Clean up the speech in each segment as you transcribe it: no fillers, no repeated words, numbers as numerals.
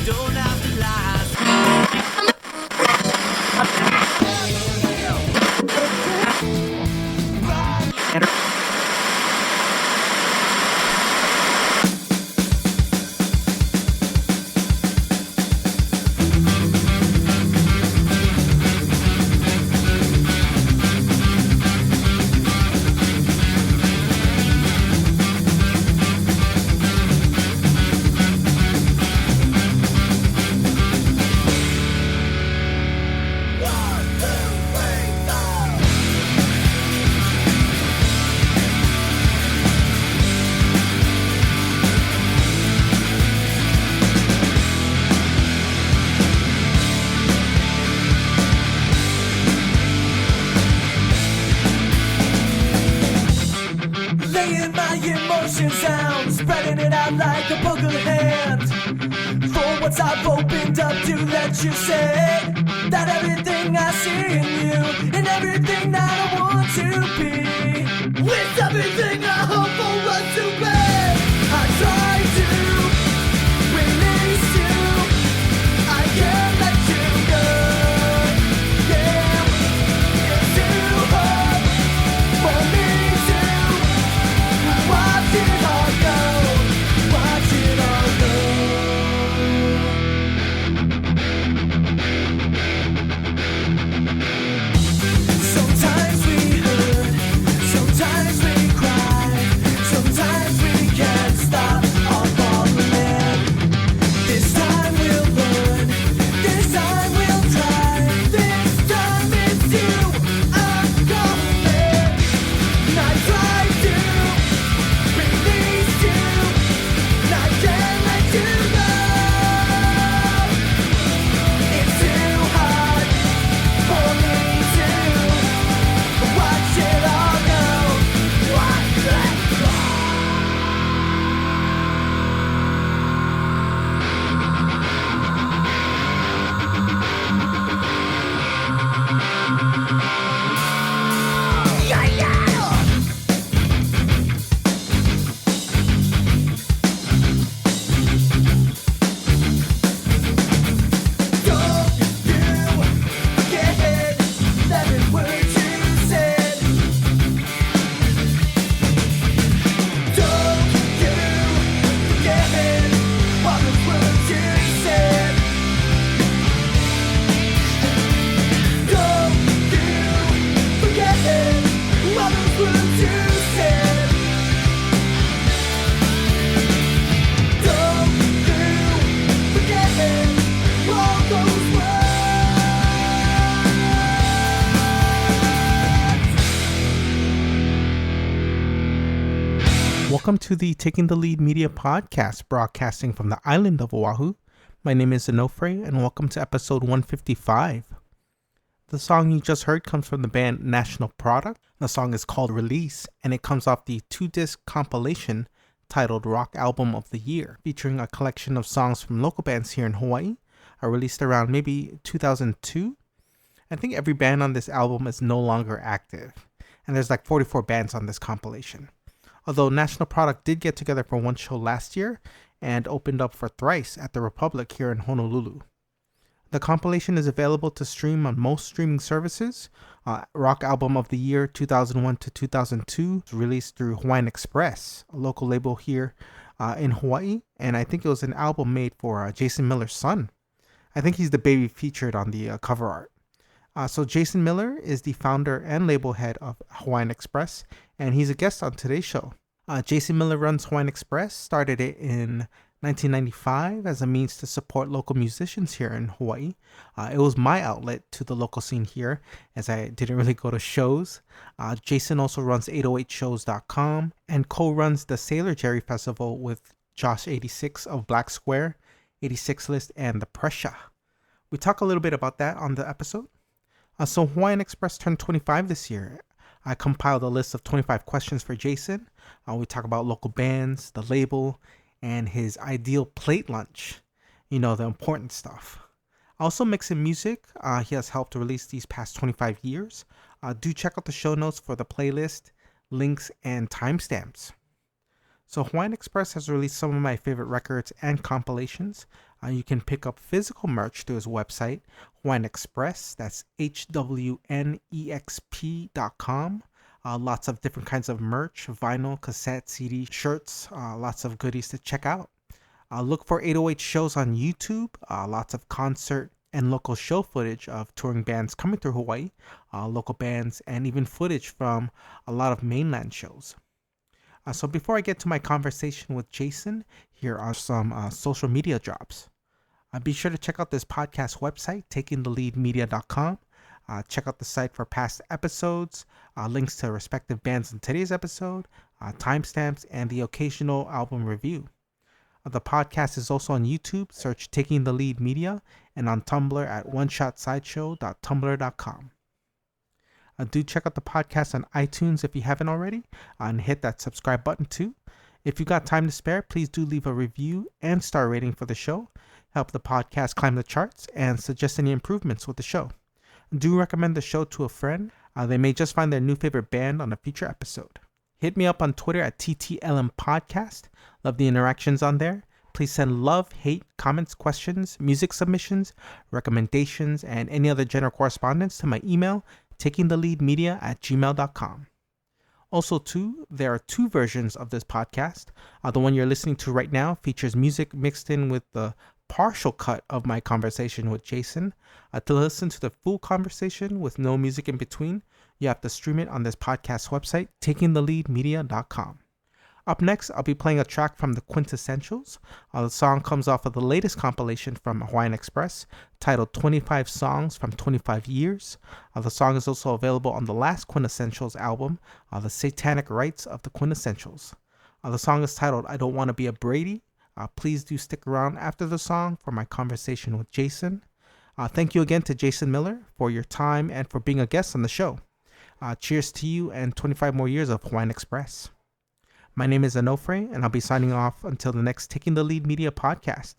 don't have to lie. Laying my emotions down, spreading it out like a poker hand. For once I've opened up to let you say that everything I see in you and everything that I want to be, with everything I hope for us to be. I try to release you, I can't let you go. Yeah, it's too hard for me to watch it all go, watch it all go. Sometimes we hurt, sometimes we cry, sometimes we can't stop our falling. This time we'll learn, this time we'll try, this time it's you I'm calling. And I try to release you, and I can't let you go. It's too hard for me to watch it all go, watch it go. Yeah, yeah. Don't you forget every word you said. Don't you forget all the words you said. Don't you forget all the words you said. Don't you forget all those words. Welcome to the Taking the Lead Media Podcast, broadcasting from the island of Oahu. My name is Onofre, and welcome to episode 155. The song you just heard comes from the band National Product. The song is called Release, and it comes off the 2-disc compilation titled Rock Album of the Year, featuring a collection of songs from local bands here in Hawaii, released around maybe 2002. I think every band on this album is no longer active, and there's like 44 bands on this compilation. Although National Product did get together for one show last year and opened up for Thrice at the Republic here in Honolulu. The compilation is available to stream on most streaming services. Rock Album of the Year 2001 to 2002 was released through Hawaiian Express, a local label here in Hawaii, and I think it was an album made for Jason Miller's son. I think he's the baby featured on the cover art. So Jason Miller is the founder and label head of Hawaiian Express, and he's a guest on today's show. Jason Miller runs Hawaiian Express, started it in 1995 as a means to support local musicians here in Hawaii. It was my outlet to the local scene here, as I didn't really go to shows. Jason also runs 808shows.com and co-runs the Sailor Jerry Festival with Josh 86 of Black Square, 86 List, and The Pressure. We talk a little bit about that on the episode. So Hawaiian Express turned 25 this year. I compiled a list of 25 questions for Jason. We talk about local bands, the label, and his ideal plate lunch. You know, the important stuff. I also mix in music he has helped release these past 25 years. Do check out the show notes for the playlist, links, and timestamps. So Hawaiian Express has released some of my favorite records and compilations. You can pick up physical merch through his website, Hawaiian Express. That's HWNEXP.com. Lots of different kinds of merch, vinyl, cassette, CD, shirts, lots of goodies to check out. Look for 808 shows on YouTube, lots of concert and local show footage of touring bands coming through Hawaii, local bands, and even footage from a lot of mainland shows. So before I get to my conversation with Jason, here are some social media drops. Be sure to check out this podcast website, takingtheleadmedia.com. Check out the site for past episodes, links to respective bands in today's episode, timestamps, and the occasional album review. The podcast is also on YouTube. Search Taking the Lead Media, and on Tumblr at oneshotsideshow.tumblr.com. Do check out the podcast on iTunes if you haven't already, and hit that subscribe button too. If you got time to spare, please do leave a review and star rating for the show. Help the podcast climb the charts and suggest any improvements with the show. Do recommend the show to a friend. They may just find their new favorite band on a future episode. Hit me up on Twitter at TTLM Podcast. Love the interactions on there. Please send love, hate, comments, questions, music submissions, recommendations, and any other general correspondence to my email, takingtheleadmedia@gmail.com. Also, too, there are two versions of this podcast. The one you're listening to right now features music mixed in with the partial cut of my conversation with Jason. To listen to the full conversation with no music in between, you have to stream it on this podcast website, takingtheleadmedia.com. Up next, I'll be playing a track from the Quintessentials. The song comes off of the latest compilation from Hawaiian Express, titled 25 Songs from 25 Years. The song is also available on the last Quintessentials album, The Satanic Rites of the Quintessentials. The song is titled I Don't Want to Be a Brady. Please do stick around after the song for my conversation with Jason. Thank you again to Jason Miller for your time and for being a guest on the show. Cheers to you and 25 more years of Hawaiian Express. My name is Onofre, and I'll be signing off until the next Taking the Lead Media podcast.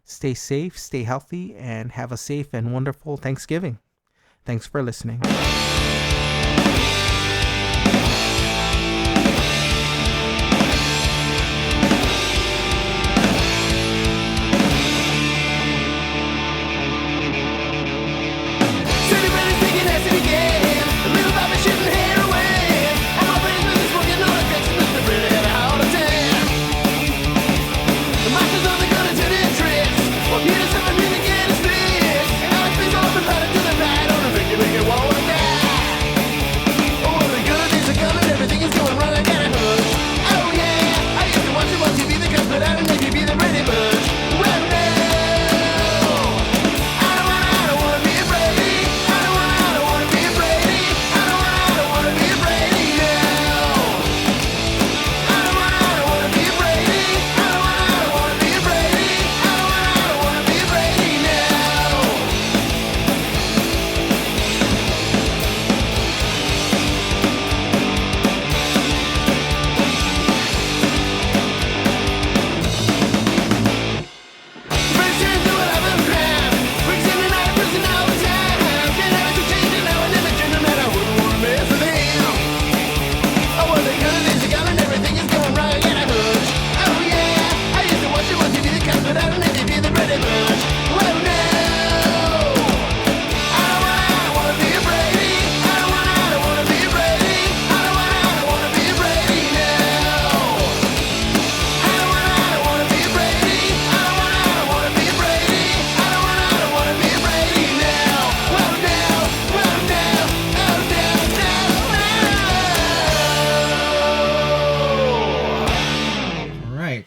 Stay safe, stay healthy, and have a safe and wonderful Thanksgiving. Thanks for listening.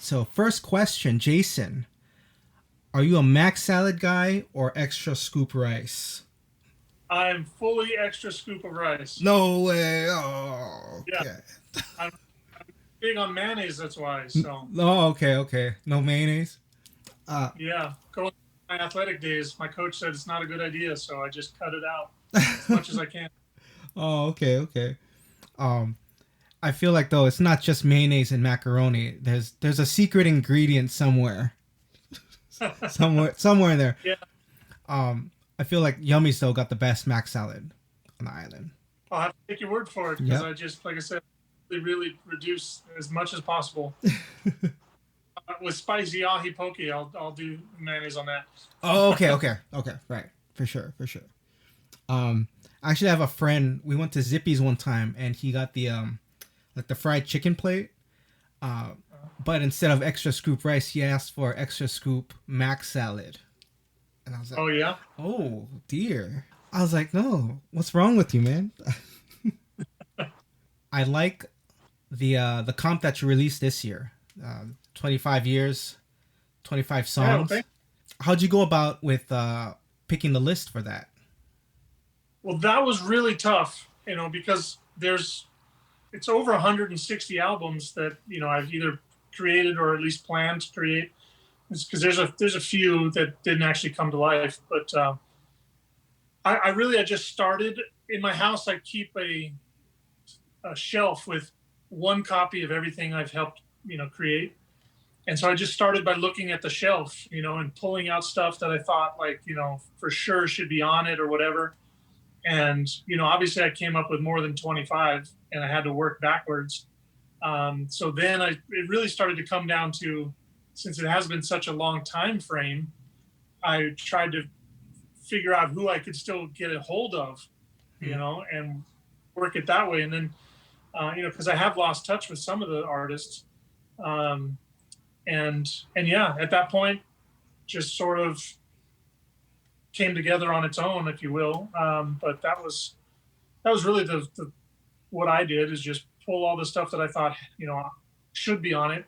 So first question, Jason, are you a mac salad guy or extra scoop rice? I'm fully extra scoop of rice. No way. Oh, okay. Yeah. I'm big on mayonnaise, that's why. So. Oh, okay. No mayonnaise? Yeah. Going to my athletic days, my coach said it's not a good idea, so I just cut it out as much as I can. Oh, okay. I feel like, though, it's not just mayonnaise and macaroni. There's a secret ingredient somewhere. somewhere in there. Yeah. I feel like Yummy's, though, got the best mac salad on the island. I'll have to take your word for it, because I like I said, really reduce as much as possible. with spicy ahi poke, I'll do mayonnaise on that. Oh, okay, right, for sure. I actually have a friend. We went to Zippy's one time, and he got the like the fried chicken plate. But instead of extra scoop rice, he asked for extra scoop mac salad. And I was like, Oh yeah. oh dear. I was like, no, what's wrong with you, man? I like the comp that you released this year. 25 years, 25 songs. Yeah, okay. How'd you go about with picking the list for that? Well, that was really tough, because it's over 160 albums that I've either created or at least planned to create. Because there's a few that didn't actually come to life, but I just started in my house. I keep a shelf with one copy of everything I've helped create, and so I just started by looking at the shelf, and pulling out stuff that I thought for sure should be on it or whatever. And obviously I came up with more than 25, and I had to work backwards. So then it really started to come down to, since it has been such a long time frame, I tried to figure out who I could still get a hold of, and work it that way. And then, because I have lost touch with some of the artists, and yeah, at that point, just sort of came together on its own, if you will. But that was really the what I did, is just pull all the stuff that I thought should be on it,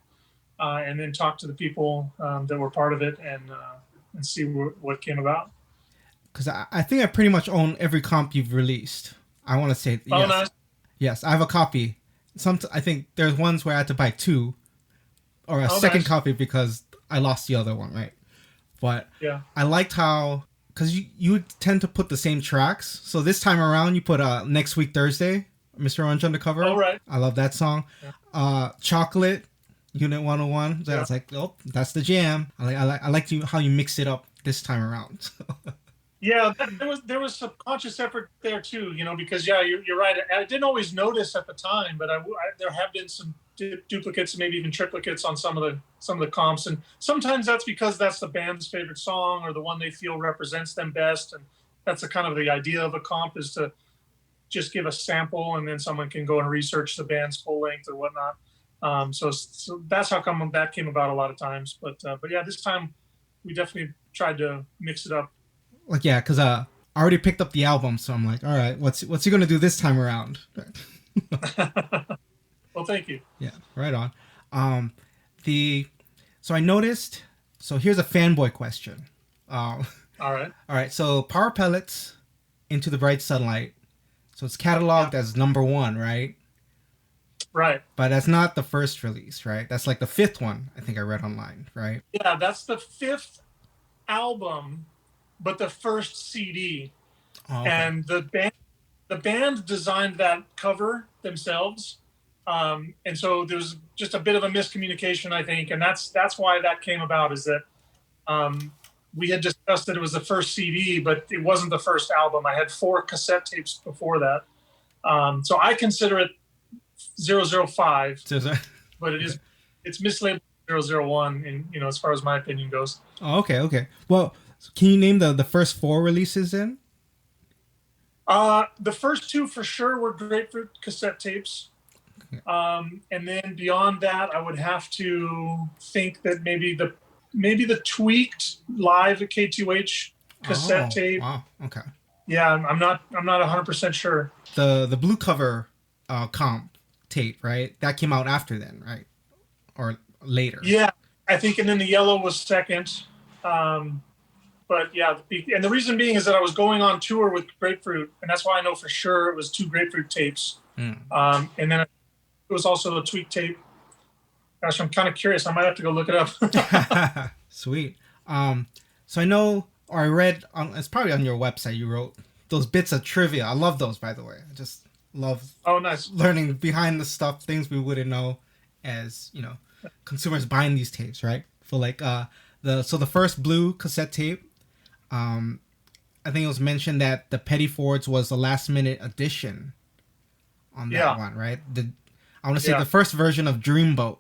and then talk to the people that were part of it, and see what came about. Because I think I pretty much own every comp you've released. I want to say Oh, yes. nice. Yes, I have a copy. I think there's ones where I had to buy two, or a second nice. copy because I lost the other one, right? But Yeah. I liked how, because you tend to put the same tracks. So this time around, you put Next Week Thursday, Mr. Orange Undercover. Oh, right. I love that song. Yeah. Chocolate, Unit 101. So I was like, oh, that's the jam. I liked how you mixed it up this time around. Yeah, there was some conscious effort there too, because you're right. I didn't always notice at the time, but there have been some duplicates, maybe even triplicates on some of the comps, and sometimes that's because that's the band's favorite song or the one they feel represents them best, and that's the kind of the idea of a comp, is to just give a sample and then someone can go and research the band's full length or whatnot. So that's how come that came about a lot of times. But yeah, this time we definitely tried to mix it up. Like, yeah, because I already picked up the album, so I'm like, all right, what's he gonna do this time around? Well, thank you. Yeah, right on. So I noticed. So here's a fanboy question. All right. So Power Pellets, Into the Bright Sunlight. So it's cataloged as number 1, right? Right. But that's not the first release, right? That's like the 5th one, I think I read online, right? Yeah, that's the 5th album, but the first CD. Oh, okay. And the band designed that cover themselves, and so there was just a bit of a miscommunication, I think, and that's why that came about. Is that we had discussed that it was the first CD, but it wasn't the first album. I had 4 cassette tapes before that, so I consider it 005, but it's mislabeled 001, and as far as my opinion goes. Oh, okay. Well, can you name the first 4 releases then? The first 2 for sure were Grapefruit cassette tapes. And then beyond that, I would have to think that maybe the tweaked live at K2H cassette tape. Wow. Okay. Yeah, I'm not 100% sure. The blue cover comp tape, right? That came out after then, right? Or later. Yeah, I think, and then the yellow was second. But yeah, and the reason being is that I was going on tour with Grapefruit, and that's why I know for sure it was 2 Grapefruit tapes. And then it was also a tweak tape. Gosh, I'm kind of curious. I might have to go look it up. Sweet. So I know, or I read, it's probably on your website, you wrote those bits of trivia. I love those, by the way. I just love Nice. learning behind the stuff, things we wouldn't know as, consumers buying these tapes, right? For like, the first blue cassette tape, I think it was mentioned that the Pettyfords was the last minute addition on that one, right? I want to say the first version of Dreamboat,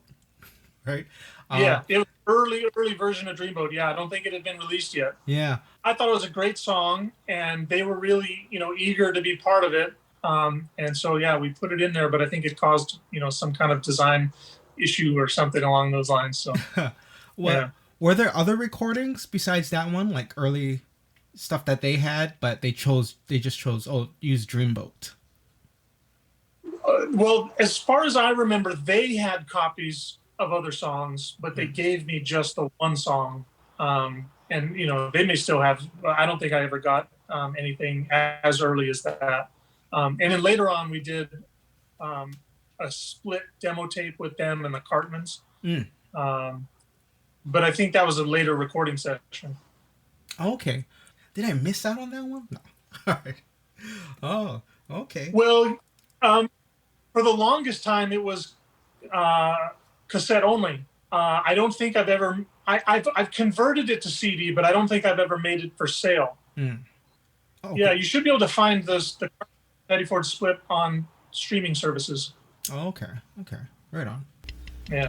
right? Yeah, it was early version of Dreamboat. Yeah, I don't think it had been released yet. Yeah. I thought it was a great song, and they were really, eager to be part of it. And so, yeah, we put it in there, but I think it caused, some kind of design issue or something along those lines. So, yeah. Were there other recordings besides that one, like early stuff that they had, but they just chose, use Dreamboat? Well, as far as I remember, they had copies of other songs, but they gave me just the one song. And, they may still have, I don't think I ever got anything as early as that. And then later on, we did a split demo tape with them and the Cartmans. But I think that was a later recording session. Okay. Did I miss out on that one? No. All right. Oh, okay. Well, for the longest time, it was cassette only. I don't think I've ever... I've converted it to CD, but I don't think I've ever made it for sale. Okay. Yeah, you should be able to find the Pettyfords split on streaming services. Oh, okay. Okay. Right on. Yeah.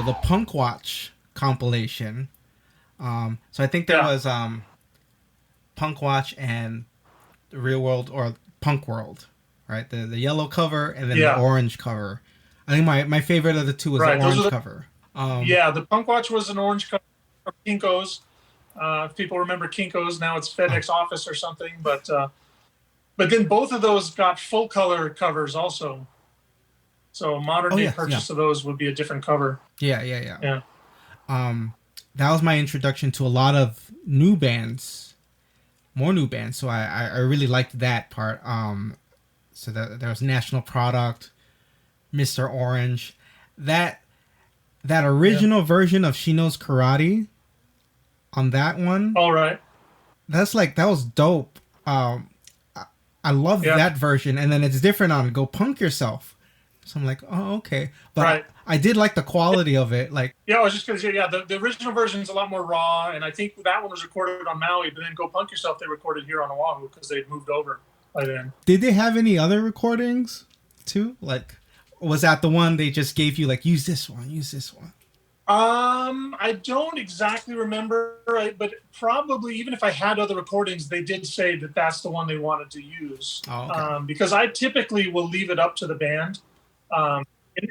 The Punkwatch compilation. So I think there was Punkwatch and the Real World or Punk World, right? The yellow cover and then the orange cover. I think my favorite of the two was the orange cover. The Punkwatch was an orange cover from Kinko's. If people remember Kinko's, now it's FedEx Office or something. But then both of those got full color covers also. So a modern day purchase of those would be a different cover. Yeah. That was my introduction to a lot of new bands, more new bands. So I really liked that part. So there was National Product, Mr. Orange, that original version of She Knows Karate. On that one, all right, that was dope. I love that version, and then it's different on Go Punk Yourself. So I'm like, oh, okay. But I did like the quality of it. Like, I was just going to say, the original version is a lot more raw, and I think that one was recorded on Maui, but then Go Punk Yourself, they recorded here on Oahu because they'd moved over by then. Did they have any other recordings too? Like, was that the one they just gave you, like, use this one? I don't exactly remember, but probably even if I had other recordings, they did say that that's the one they wanted to use. Oh, okay. Because I typically will leave it up to the band.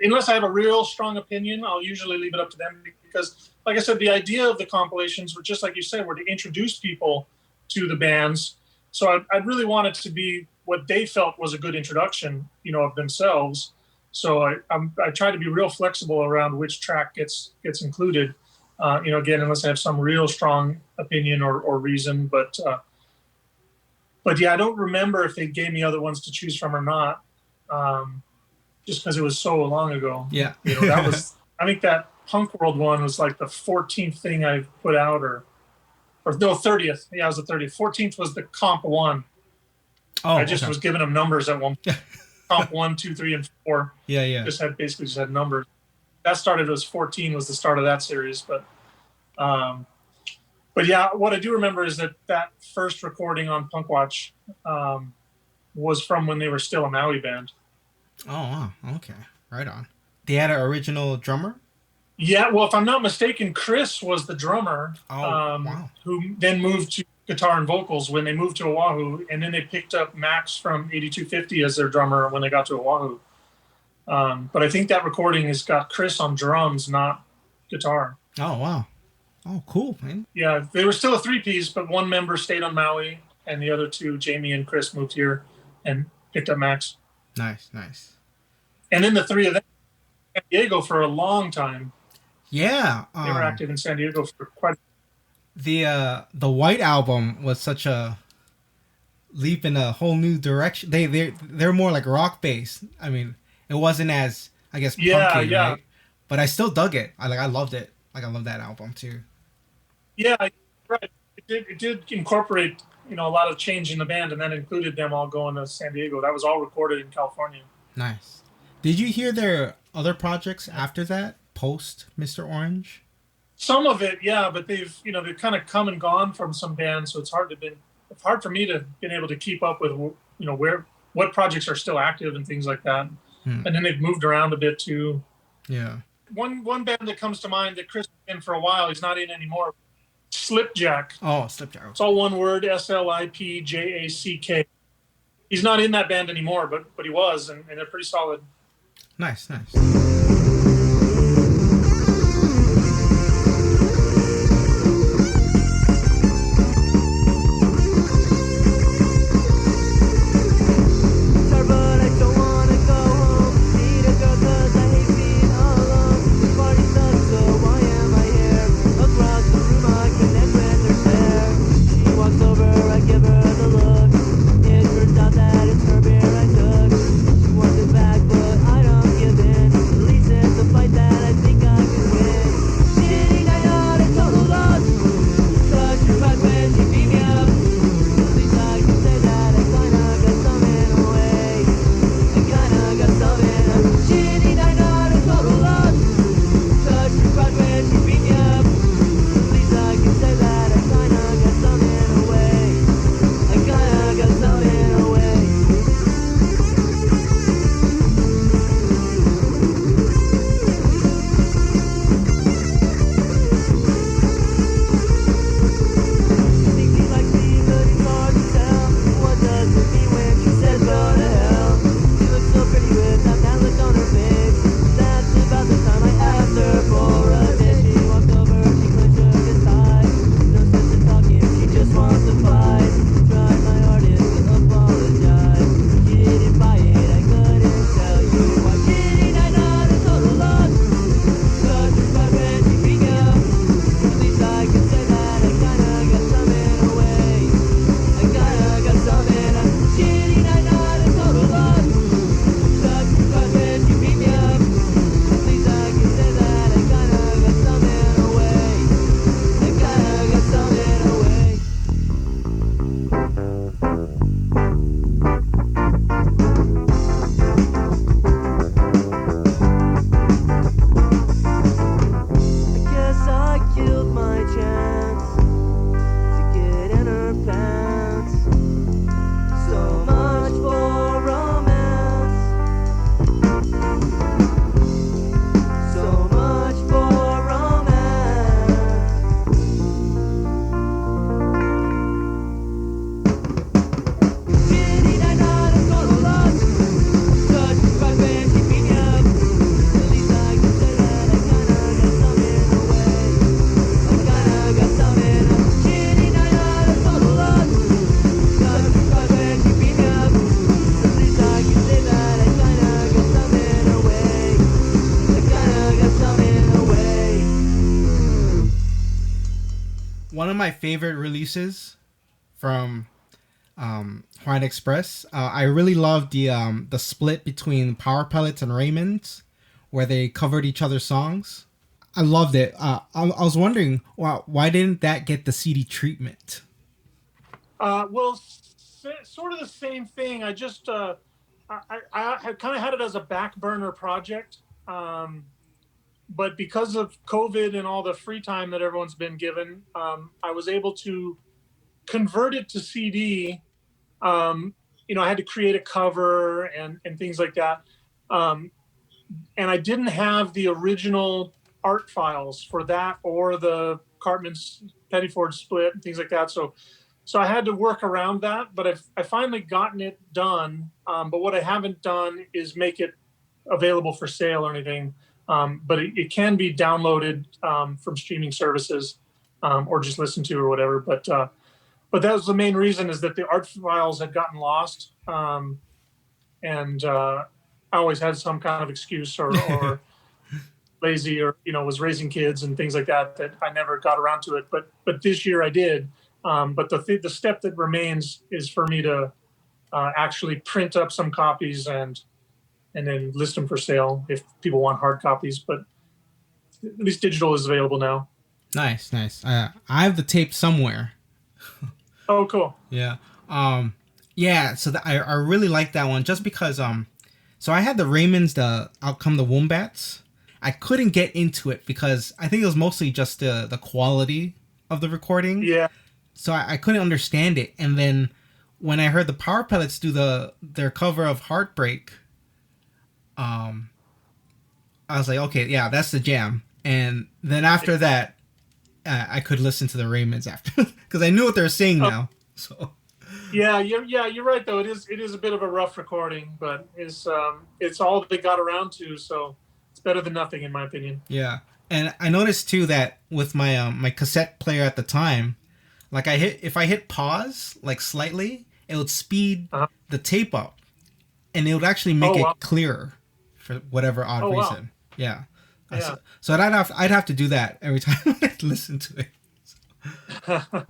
Unless I have a real strong opinion, I'll usually leave it up to them because, like I said, the idea of the compilations were just like you said, were to introduce people to the bands So I really wanted to be what they felt was a good introduction, of themselves. So I try to be real flexible around which track gets included. Again, unless I have some real strong opinion or reason, but yeah, I don't remember if they gave me other ones to choose from or not, just because it was so long ago. Yeah. That was, I think that Punk World one was like the 14th thing I put out, or no, 30th. Yeah, it was the 30th. 14th was the Comp 1. Oh, I just was giving them numbers at one point. Comp 1, 2, 3, and 4. Yeah. Just had numbers. That started as 14 was the start of that series, but yeah, what I do remember is that first recording on Punkwatch was from when they were still a Maui band. Oh, wow. Okay. Right on. They had an original drummer? Yeah, well, if I'm not mistaken, Chris was the drummer. Wow. Who then moved to guitar and vocals when they moved to Oahu, and then they picked up Max from 8250 as their drummer when they got to Oahu. But I think that recording has got Chris on drums, not guitar. Oh, wow. Oh, cool, man. Yeah, they were still a three-piece, but one member stayed on Maui, and the other two, Jamie and Chris, moved here and picked up Max. Nice. And then the three of them in San Diego for a long time. Yeah. They were active in San Diego for quite. The White Album was such a leap in a whole new direction. They're more like rock based. I mean, it wasn't as, I guess, punky, right? But I still dug it. I loved it. Like, I love that album too. Yeah, right. It did incorporate, a lot of change in the band, and that included them all going to San Diego. That was all recorded in California. Nice. Did you hear their other projects after that, post Mr. Orange? Some of it, yeah, but they've kind of come and gone from some bands, so it's hard for me to been able to keep up with, what projects are still active and things like that. And then they've moved around a bit too. Yeah. One band that comes to mind that Chris was in for a while, he's not in anymore. Slipjack. Oh, Slipjack. It's all one word, Slipjack. He's not in that band anymore, but he was, and they're pretty solid. Nice. Back, but I don't give in. one of my favorite releases from Hawaiian Express. I really loved the split between Pellets and Raymonds, where they covered each other's songs. I loved it. I was wondering why didn't that get the CD treatment? Well, sort of the same thing. I just I kind of had it as a back burner project. But because of COVID and all the free time that everyone's been given, I was able to convert it to CD. I had to create a cover and things like that. And I didn't have the original art files for that or the Cartman's Pettyfords split and things like that. So I had to work around that, but I finally gotten it done. But what I haven't done is make it available for sale or anything. But it can be downloaded from streaming services or just listened to or whatever. But that was the main reason, is that the art files had gotten lost. And I always had some kind of excuse or lazy or, was raising kids and things like that I never got around to it. But this year I did. But the step that remains is for me to actually print up some copies and then list them for sale if people want hard copies. But at least digital is available now. Nice. I have the tape somewhere. Oh, cool. Yeah. So I really like that one just because so I had the Raymonds, the Outcome the Wombats. I couldn't get into it because I think it was mostly just the quality of the recording. Yeah. So I couldn't understand it. And then when I heard the Pellets do their cover of Heartbreak, I was like, okay, yeah, that's the jam. And then after that, I could listen to the Raymonds after because I knew what they were saying now. So yeah, you're right though. It is a bit of a rough recording, but it's all they got around to, so it's better than nothing in my opinion. Yeah, and I noticed too that with my my cassette player at the time, like if I hit pause like slightly, it would speed the tape up, and it would actually make it clearer for whatever odd reason. Wow. Yeah. Yeah. So I'd have to do that every time I listen to it. So.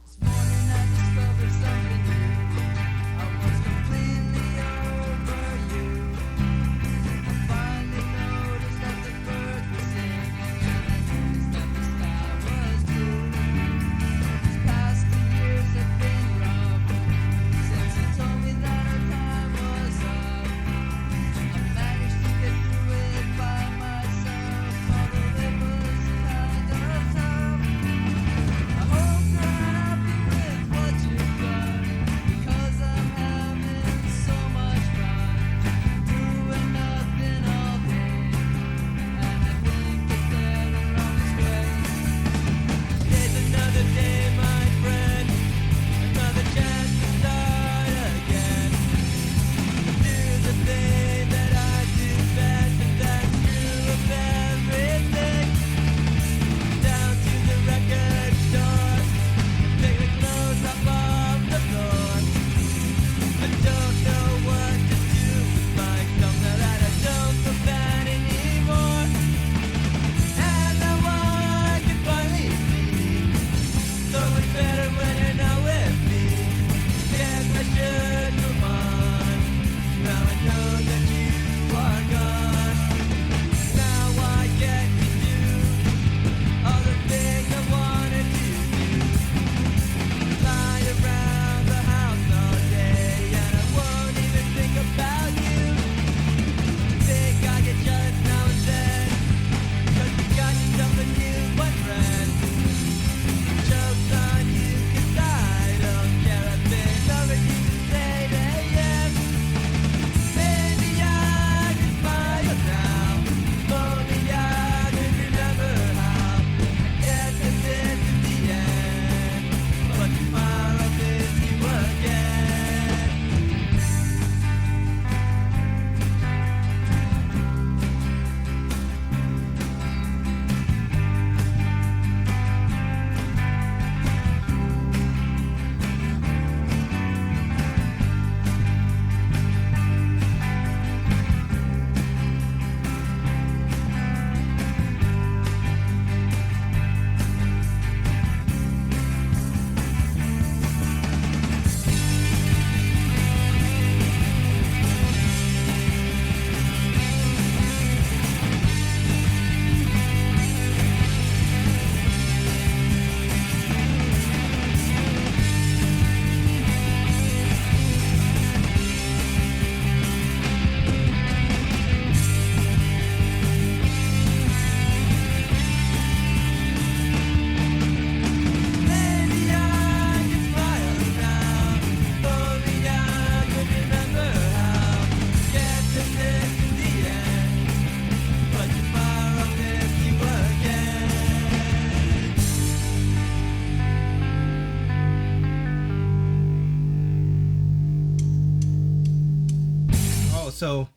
so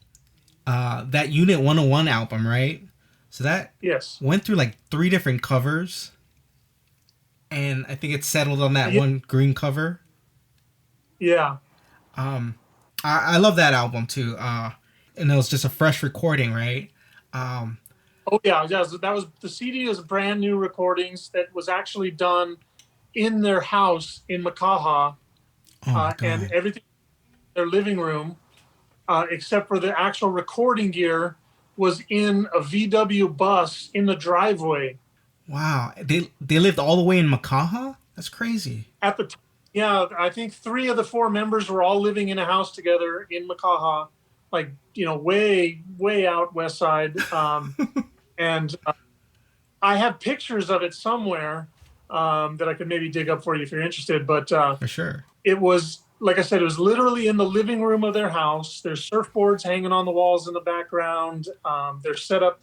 that Unit 101 album, right? So that Yes. went through like 3 different covers, and I think it settled on that Yeah. one green cover. Yeah. I love that album too. And it was just a fresh recording, right? Oh yeah, that was the CD is brand new recordings that was actually done in their house in Makaha, Oh my God. and everything in their living room, except for the actual recording gear, was in a VW bus in the driveway. Wow, they lived all the way in Makaha? That's crazy. At the yeah, I think 3 of the 4 members were all living in a house together in Makaha, like way out west side. And I have pictures of it somewhere that I could maybe dig up for you if you're interested. But For sure. it was, like I said, it was literally in the living room of their house. There's surfboards hanging on the walls in the background. They're set up,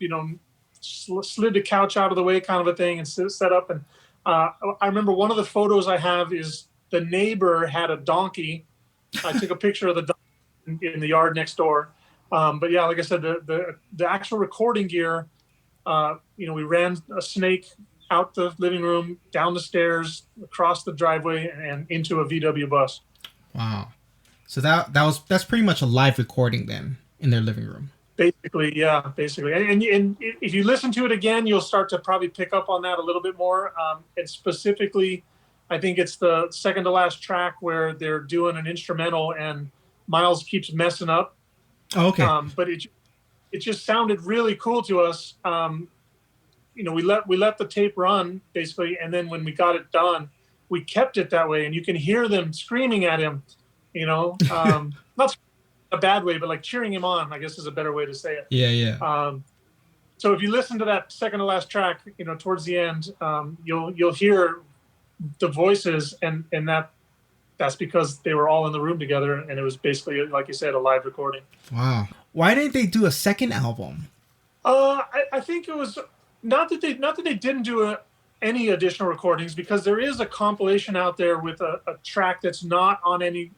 slid the couch out of the way kind of a thing and set up. And I remember one of the photos I have is the neighbor had a donkey. I took a picture of the donkey in the yard next door. But yeah, like I said, the actual recording gear, we ran a snake out the living room, down the stairs, across the driveway, and into a VW bus. Wow. So that's pretty much a live recording then in their living room. Basically, yeah, basically. And if you listen to it again, you'll start to probably pick up on that a little bit more. And specifically, I think it's the second to last track where they're doing an instrumental and Miles keeps messing up. Oh, okay. But it just sounded really cool to us. We let the tape run basically, and then when we got it done, we kept it that way, and you can hear them screaming at him. Not a bad way, but like cheering him on, I guess is a better way to say it. Yeah. So if you listen to that second to last track, towards the end, you'll hear the voices, and that's because they were all in the room together, and it was basically, like you said, a live recording. Wow. Why didn't they do a second album? I think it was not that they didn't do any additional recordings, because there is a compilation out there with a track that's not on any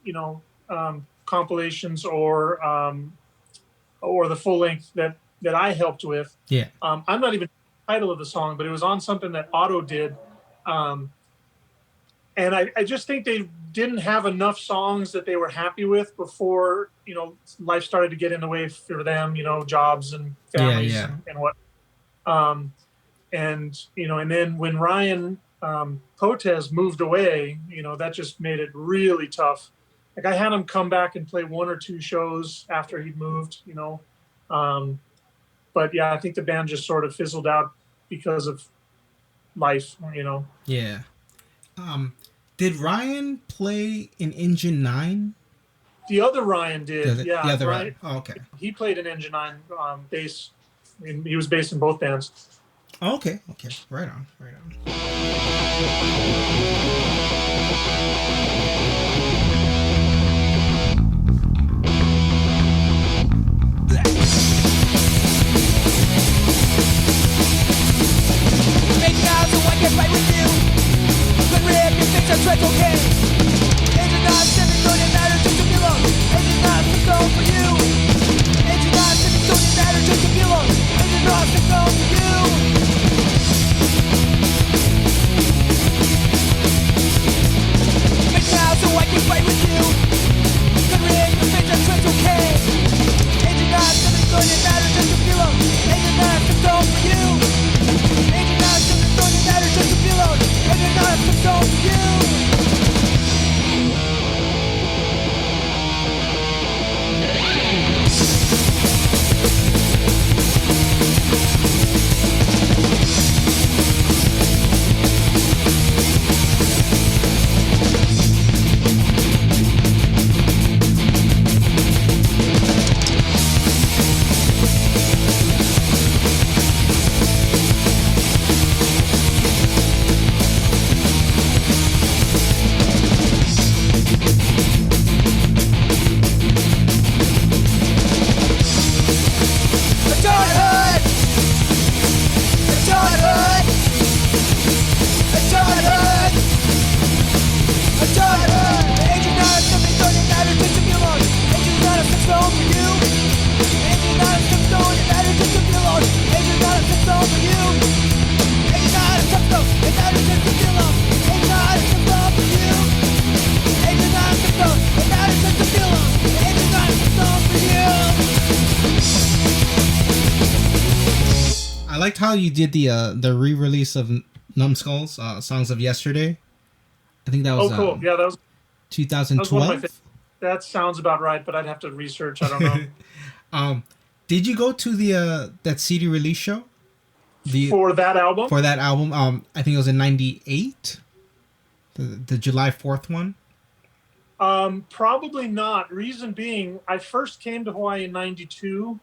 compilations or the full length that I helped with. Yeah. I'm not even the title of the song, but it was on something that Otto did. And I just think they didn't have enough songs that they were happy with before, life started to get in the way for them, jobs and families. Yeah. And what. And then when Ryan Potez moved away, that just made it really tough. Like, I had him come back and play 1 or 2 shows after he'd moved, but yeah, I think the band just sort of fizzled out because of life, Yeah. Did Ryan play in Engine 9? The other Ryan did. The other Ryan. Oh, okay. He played in Engine 9 bass. He was based in both bands. Oh, okay. Right on. Make now so I can fight with you. Good rip, you think that's right, okay. Engine 9, 7, don't it matter, just a kilo. Engine 9, it's going for you. Engine 9, 7, don't it matter, just a kilo. Engine 9, it's going for you. Make now so I can fight liked how you did the re-release of Numbskulls, Songs of Yesterday. I think that was cool. Yeah, that was 2012. one of my favorites. That sounds about right, but I'd have to research. I don't know. Did you go to the that CD release show? For that album? For that album, I think it was in '98, the July 4th one. Probably not. Reason being, I first came to Hawaii in '92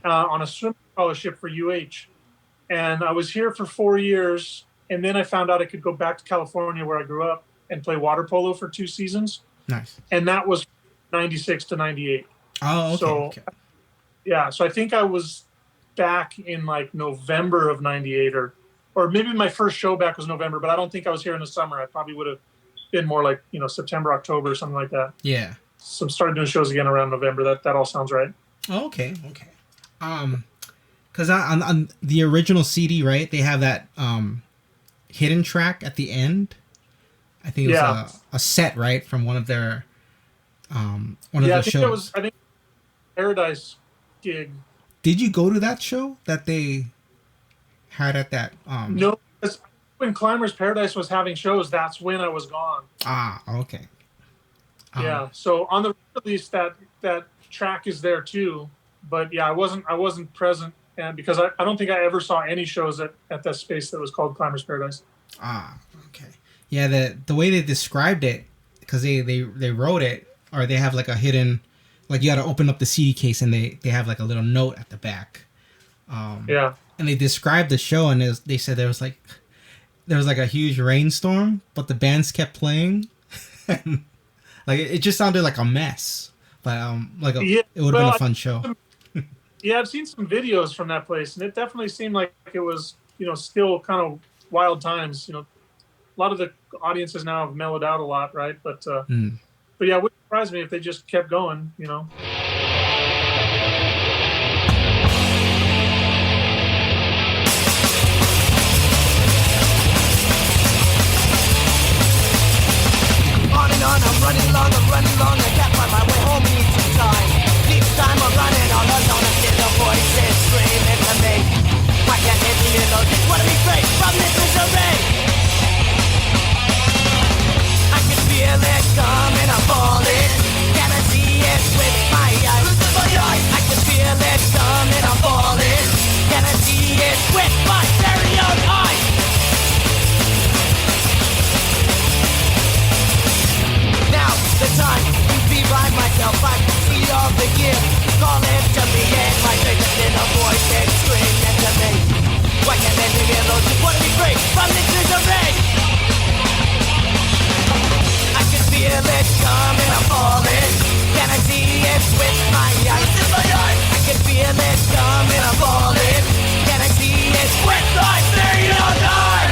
on a swim scholarship for UH, and I was here for 4 years, and then I found out I could go back to California where I grew up and play water polo for 2 seasons. Nice. And that was '96 to '98. Oh, okay. So, yeah, so I think I was back in like November of '98, or maybe my first show back was November, but I don't think I was here in the summer. I probably would have been more like, September, October, or something like that. Yeah. So I'm starting doing shows again around November. That all sounds right. Oh, okay. Because on the original CD, right, they have that hidden track at the end. I think it was a set, right, from one of their their shows. I think Paradise gig. Did you go to that show that they had at that? No, because when Climbers Paradise was having shows, that's when I was gone. Ah, okay. Yeah, so on the release, that track is there too, but yeah, I wasn't present, and because I don't think I ever saw any shows at that space that was called Climbers Paradise. Ah, okay. Yeah, the way they described it, because they wrote it, or they have like a hidden, like you got to open up the CD case and they have like a little note at the back. Yeah. And they described the show, and they said there was like a huge rainstorm, but the bands kept playing. Like it just sounded like a mess, but it would have been a fun show. Yeah, I've seen some videos from that place, and it definitely seemed like it was, still kind of wild times. A lot of the audiences now have mellowed out a lot, right? But yeah, it wouldn't surprise me if they just kept going. On, I'm running long, I can't find my way home in each time. Each time I'm running all alone, I hear the voices screaming to me. Why can't they leave me alone? Just wanna be free from this misery. I can feel it coming, I'm falling. Can I see it with my eyes? I can feel it coming, I'm falling. Can I see it with my very own eyes? The time to be by myself, I can see all the gear calling to me, and my favorite little voice is screaming to me. Why can't they leave me alone? Just wanna be free from this misery. I can feel it coming, I'm falling. Can I see it with my eyes? I can feel it coming, I'm falling. Can I see it with my very own eyes?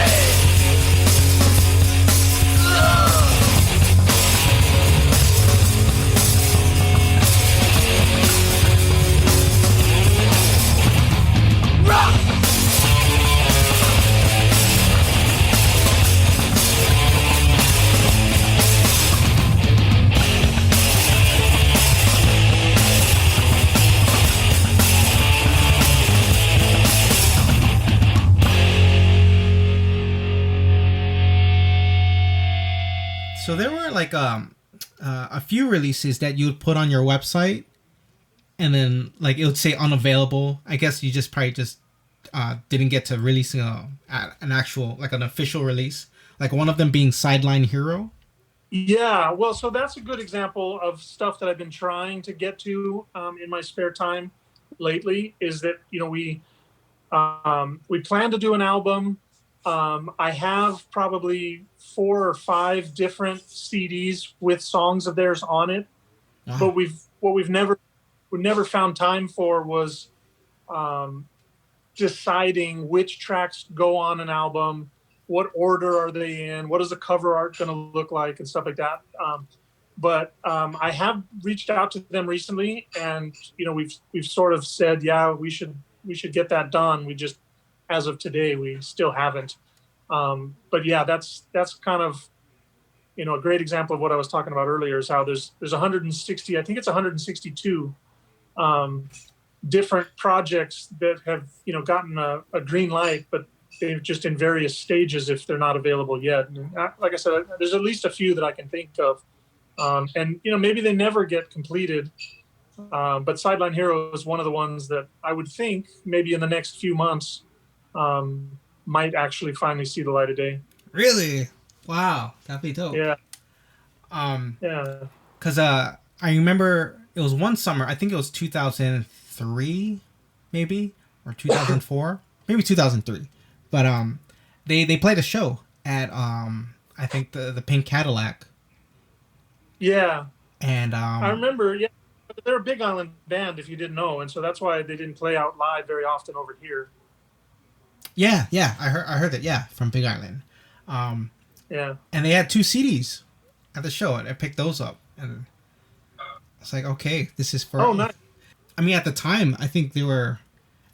So there were like a few releases that you would put on your website, and then like it would say unavailable. I guess you just probably didn't get to releasing an actual, like an official release. Like one of them being Sideline Hero. Yeah, well, so that's a good example of stuff that I've been trying to get to in my spare time lately. Is that we plan to do an album. I have probably 4 or 5 different CDs with songs of theirs on it, but we've never found time for was deciding which tracks go on an album, what order are they in, what is the cover art going to look like, and stuff like that. But I have reached out to them recently, and we've sort of said, yeah, we should get that done. We just, as of today, we still haven't. But yeah, that's kind of a great example of what I was talking about earlier, is how there's 160, I think it's 162 different projects that have, gotten a green light, but they're just in various stages if they're not available yet. And like I said, there's at least a few that I can think of. And, maybe they never get completed. But Sideline Hero is one of the ones that I would think maybe in the next few months might actually finally see the light of day. Really? Wow, that'd be dope. Yeah. Yeah. Because I remember it was one summer. I think it was 2003, maybe, or 2004, maybe 2003. But they played a show at I think the Pink Cadillac. Yeah. And I remember. Yeah, they're a Big Island band, if you didn't know, and so that's why they didn't play out live very often over here. Yeah, I heard that. Yeah, from Big Island. Yeah. And they had 2 CDs at the show, and I picked those up, and it's like, okay, this is for. Oh, nice. I mean, at the time, I think they were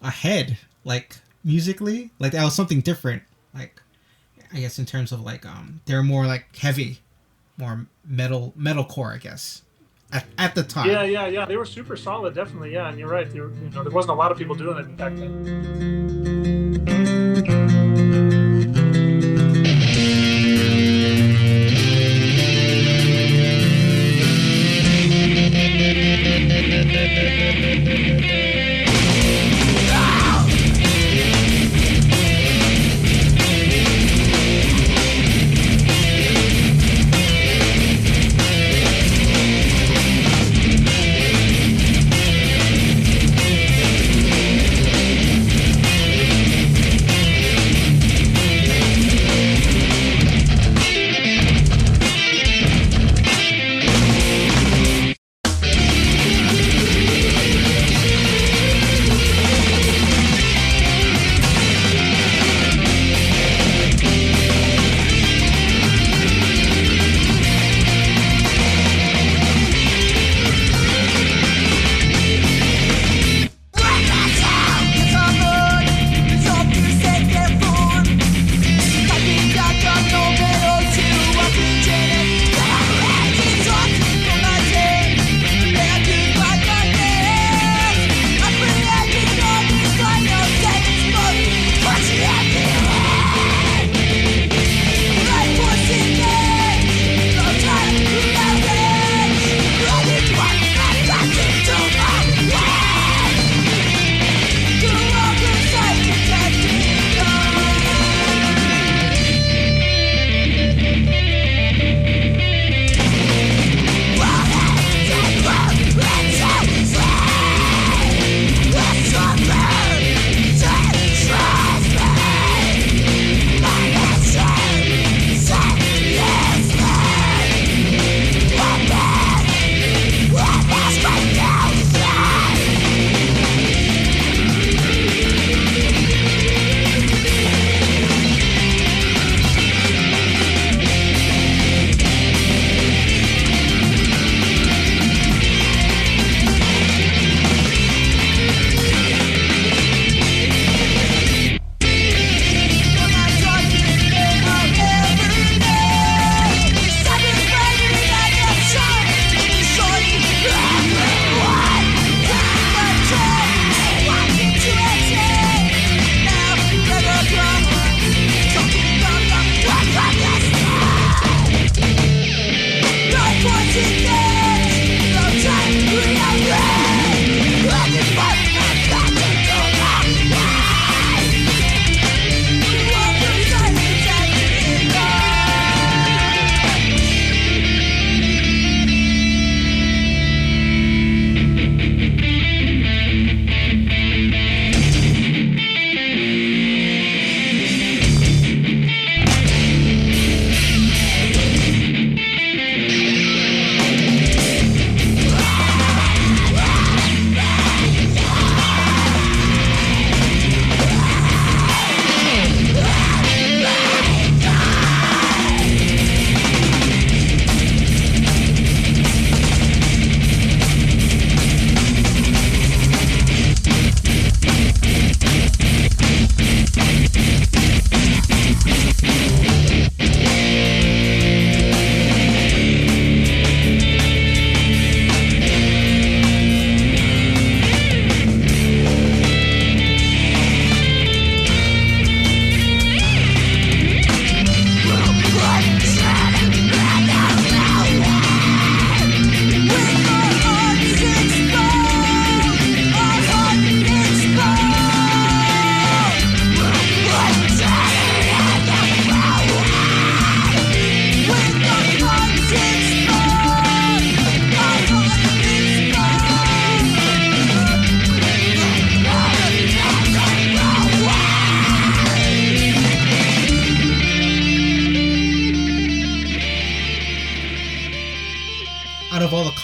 ahead, like musically, like that was something different. Like, I guess in terms of like, they're more like heavy, more metalcore, I guess, at the time. Yeah. They were super solid, definitely. Yeah, and you're right. There wasn't a lot of people doing it back then.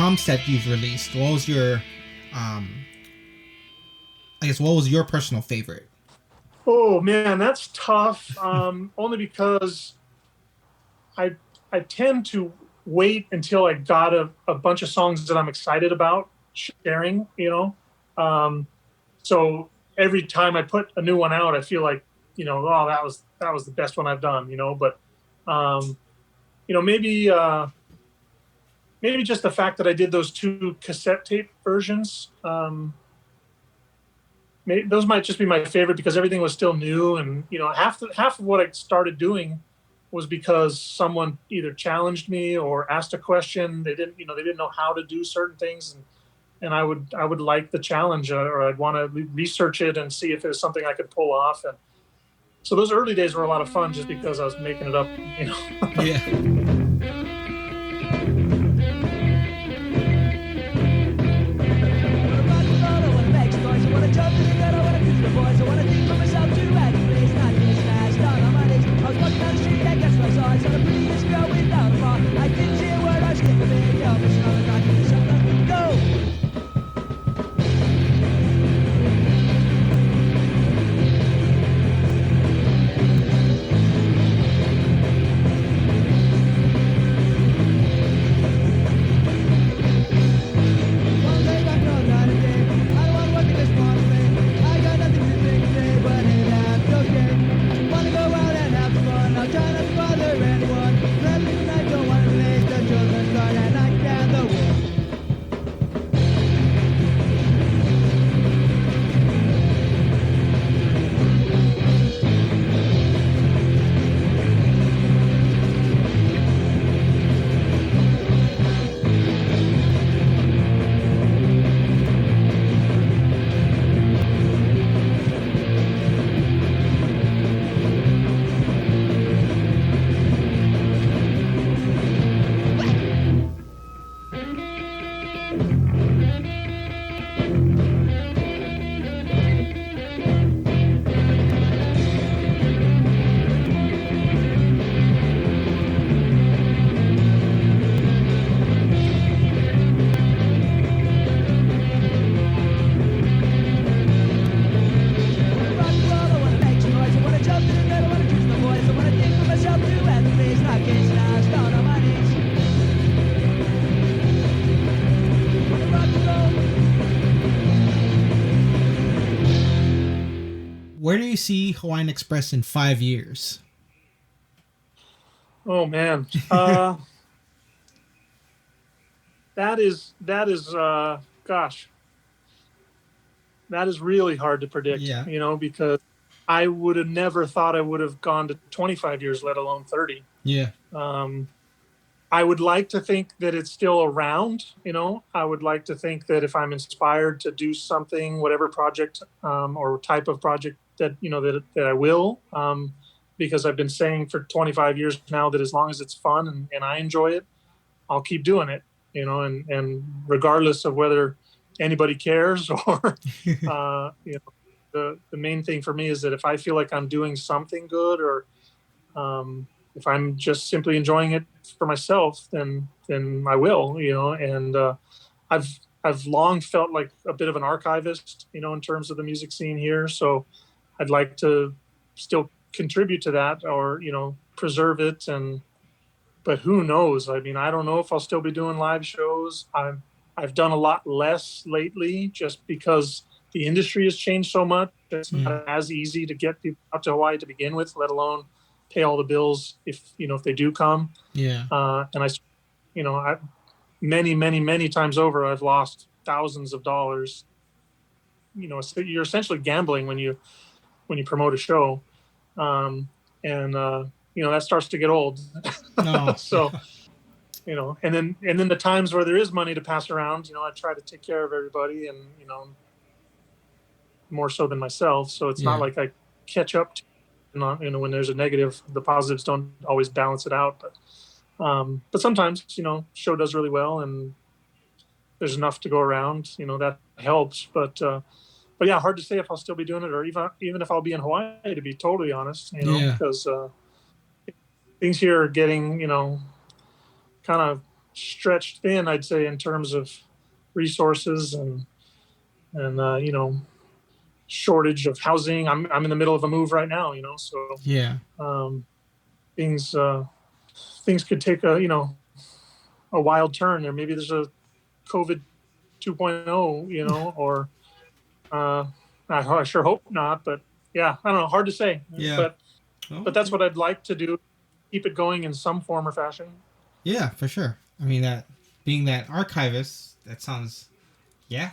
comps that you've released, what was your, I guess, what was your personal favorite? Oh man, that's tough. Only because I tend to wait until I got a bunch of songs that I'm excited about sharing, So every time I put a new one out, I feel like, oh, that was the best one I've done, but, maybe, maybe just the fact that I did those 2 cassette tape versions, those might just be my favorite because everything was still new. And, half of what I started doing was because someone either challenged me or asked a question. They didn't know how to do certain things. And I would like the challenge, or I'd want to research it and see if it was something I could pull off. And so those early days were a lot of fun just because I was making it up, Yeah. Where do you see Hawaiian Express in 5 years? Oh man, that is gosh, that is really hard to predict. Yeah. Because I would have never thought I would have gone to 25 years, let alone 30. Yeah. I would like to think that it's still around. I would like to think that if I'm inspired to do something, whatever project or type of project that I will, because I've been saying for 25 years now that as long as it's fun and I enjoy it, I'll keep doing it. And regardless of whether anybody cares or the main thing for me is that if I feel like I'm doing something good, or if I'm just simply enjoying it for myself, then I will, and I've long felt like a bit of an archivist, in terms of the music scene here. So I'd like to still contribute to that, or, preserve it. But who knows? I mean, I don't know if I'll still be doing live shows. I've done a lot less lately just because the industry has changed so much. It's not as easy to get people out to Hawaii to begin with, let alone pay all the bills if they do come. Yeah. And many times over, I've lost thousands of dollars. So you're essentially gambling when you promote a show. That starts to get old. No. So, and then the times where there is money to pass around, I try to take care of everybody, and, more so than myself. So it's not like I catch up to, when there's a negative, the positives don't always balance it out. But sometimes, show does really well and there's enough to go around, that helps. But yeah, hard to say if I'll still be doing it, or even if I'll be in Hawaii, to be totally honest, because things here are getting, kind of stretched thin, I'd say, in terms of resources and you know, shortage of housing. I'm in the middle of a move right now, you know, so Yeah. things things could take a, you know, a wild turn, or maybe there's a COVID 2.0, you know, or I sure hope not, but yeah, I don't know, hard to say. Yeah. But Oh, but that's okay. what I'd like to do, keep it going in some form or fashion. Yeah, for sure. I mean, that being that archivist, that sounds, yeah.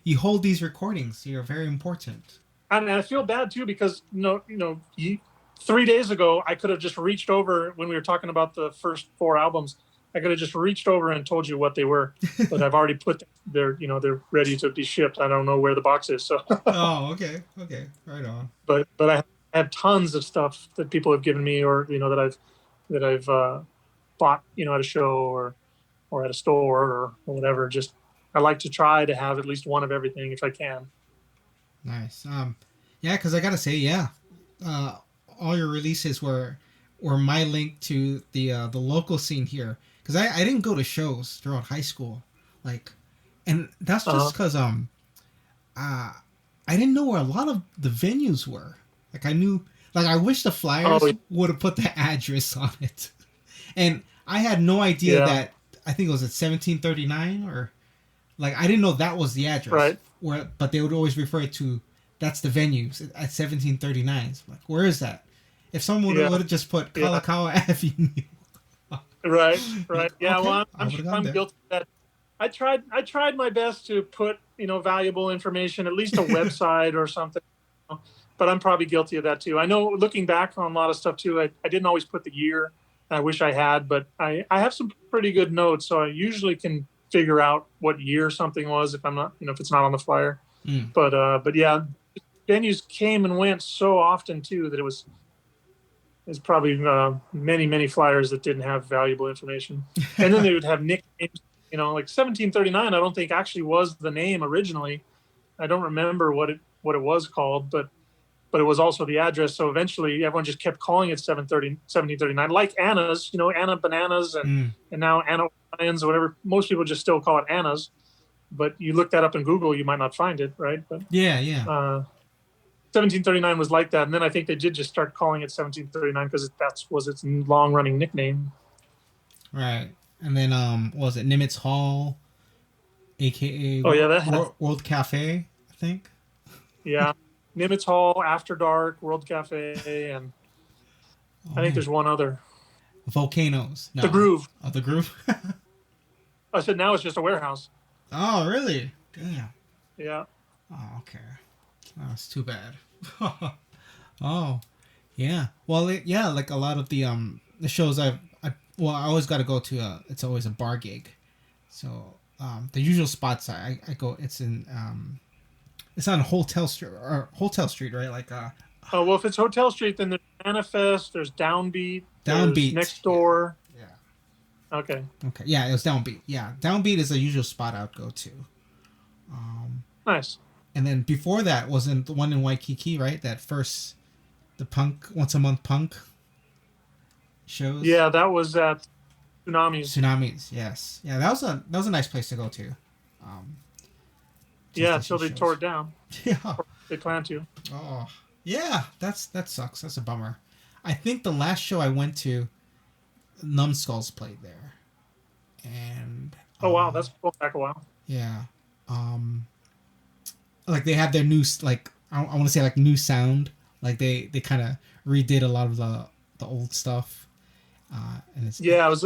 You hold these recordings. You're very important. And I feel bad too because you know, 3 days ago I could have just reached over when we were talking about the first 4 albums. I could have just reached over and told you what they were, but I've already put you know, they're ready to be shipped. I don't know where the box is, so. Oh, okay. Okay. Right on. but I have tons of stuff that people have given me, or you know, that I've bought, you know, at a show or at a store or whatever. Just I like to try to have at least one of everything if I can. Nice. Yeah, because I gotta say, yeah, all your releases were my link to the local scene here. Because I didn't go to shows throughout high school, like, and that's just because I didn't know where a lot of the venues were. Like I knew, like I wish the flyers would have put the address on it, and I had no idea that I think it was at 1739 or like I didn't know that was the address. Right. Where, but they would always refer it to that's the venues at 1739. So like, where is that? If someone would have just put Kalakaua Avenue. Right. Yeah. Okay, Well, I'm there. guilty of that. I tried my best to put, you know, valuable information, at least a website or something. You know, but I'm probably guilty of that too. I know, looking back on a lot of stuff too, I didn't always put the year. I wish I had, but I have some pretty good notes, so I usually can figure out what year something was if I'm not, you know, if it's not on the flyer. But yeah, venues came and went so often too that there's probably many flyers that didn't have valuable information. And then they would have nicknames, you know, like 1739 I don't think actually was the name originally. I don't remember what it was called, but it was also the address. So eventually everyone just kept calling it 1739, like Anna's, you know, Anna Bananas and now Anna Hawaiians or whatever. Most people just still call it Anna's, but you look that up in Google, you might not find it, right? But Yeah. 1739 was like that, and then I think they did just start calling it 1739 because that was its long-running nickname. Right. And then what was it Nimitz Hall, aka World Cafe, I think. Yeah, Nimitz Hall, After Dark, World Cafe, and I think there's one other. Volcanoes. No. The Groove. Oh, the Groove. I said now it's just a warehouse. Oh, really? Damn. Yeah. Oh, okay. Oh, that's too bad. Oh, yeah. Well, yeah, like a lot of the shows I always got to go to. It's always a bar gig, so the usual spots I go. It's in it's on Hotel Street, right? Like Oh well, if it's Hotel Street, then there's Manifest, there's Downbeat, Downbeat Next Door. Yeah. Okay. Yeah, it was Downbeat. Yeah, Downbeat is the usual spot I'd go to. Nice. And then before that wasn't the one in Waikiki, right? That first, the punk once a month punk shows. Yeah, that was at Tsunamis. Yes. Yeah, that was a nice place to go to. Yeah, until they tore it down. Yeah. They plan to. Oh, yeah. That sucks. That's a bummer. I think the last show I went to, Knumbskulls played there, and oh wow, that's going back a while. Yeah. Like they had their new, like I want to say like new sound. Like they kind of redid a lot of the old stuff. And it's it was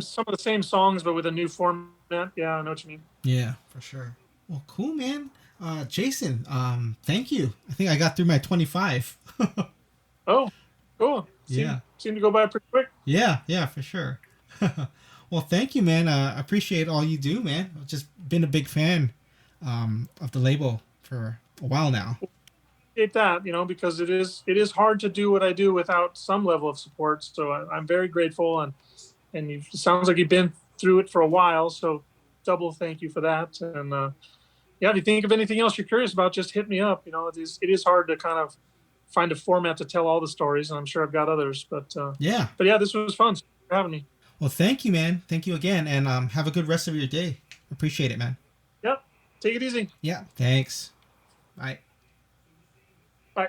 some of the same songs but with a new format. Yeah, I know what you mean. Yeah, for sure. Well, cool, man. Jason, thank you. I think I got through my 25. Oh, cool. Seemed to go by pretty quick. Yeah, for sure. Well, thank you, man. I appreciate all you do, man. I've just been a big fan of the label for a while now. Appreciate that, you know, because it is hard to do what I do without some level of support. So I'm very grateful, and it sounds like you've been through it for a while. So double thank you for that. And if you think of anything else you're curious about, just hit me up. You know, it is hard to kind of find a format to tell all the stories, and I'm sure I've got others. But yeah, this was fun. Thanks for having me. Well, thank you, man. Thank you again, and have a good rest of your day. Appreciate it, man. Yep. Take it easy. Yeah. Thanks. Bye. Bye.